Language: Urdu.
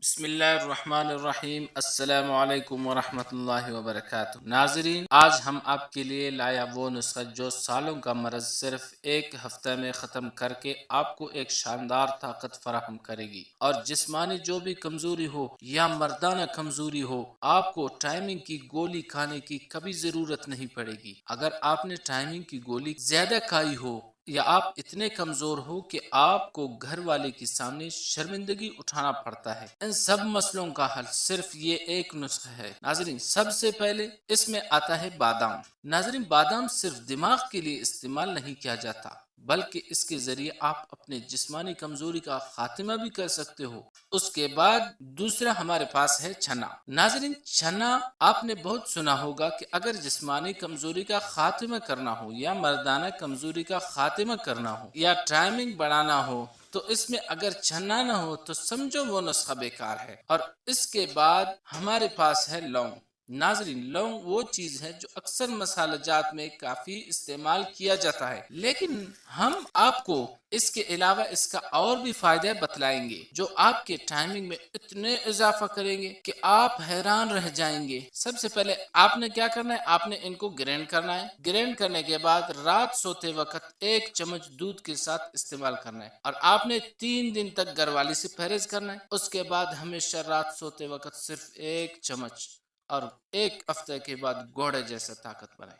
بسم اللہ الرحمن الرحیم۔ السلام علیکم ورحمۃ اللہ وبرکاتہ۔ ناظرین، آج ہم آپ کے لیے لایا وہ نسخہ جو سالوں کا مرض صرف ایک ہفتہ میں ختم کر کے آپ کو ایک شاندار طاقت فراہم کرے گی، اور جسمانی جو بھی کمزوری ہو یا مردانہ کمزوری ہو، آپ کو ٹائمنگ کی گولی کھانے کی کبھی ضرورت نہیں پڑے گی۔ اگر آپ نے ٹائمنگ کی گولی زیادہ کھائی ہو یا آپ اتنے کمزور ہو کہ آپ کو گھر والے کے سامنے شرمندگی اٹھانا پڑتا ہے، ان سب مسئلوں کا حل صرف یہ ایک نسخہ ہے۔ ناظرین، سب سے پہلے اس میں آتا ہے بادام۔ ناظرین، بادام صرف دماغ کے لیے استعمال نہیں کیا جاتا، بلکہ اس کے ذریعے آپ اپنے جسمانی کمزوری کا خاتمہ بھی کر سکتے ہو۔ اس کے بعد دوسرا ہمارے پاس ہے چنا۔ ناظرین، چنا آپ نے بہت سنا ہوگا کہ اگر جسمانی کمزوری کا خاتمہ کرنا ہو یا مردانہ کمزوری کا خاتمہ کرنا ہو یا ٹائمنگ بڑھانا ہو تو اس میں اگر چنا نہ ہو تو سمجھو وہ نسخہ بیکار ہے۔ اور اس کے بعد ہمارے پاس ہے لونگ۔ ناظرین، لونگ وہ چیز ہے جو اکثر مسالہ جات میں کافی استعمال کیا جاتا ہے، لیکن ہم آپ کو اس کے علاوہ اس کا اور بھی فائدہ بتلائیں گے جو آپ کے ٹائمنگ میں اتنے اضافہ کریں گے کہ آپ حیران رہ جائیں گے۔ سب سے پہلے آپ نے کیا کرنا ہے، آپ نے ان کو گرینڈ کرنا ہے۔ گرینڈ کرنے کے بعد رات سوتے وقت 1 چمچ دودھ کے ساتھ استعمال کرنا ہے، اور آپ نے 3 دن تک گھر والی سے پرہیز کرنا ہے۔ اس کے بعد ہمیشہ رات سوتے وقت صرف 1 چمچ، اور 1 ہفتے کے بعد گھوڑے جیسا طاقت بنائے۔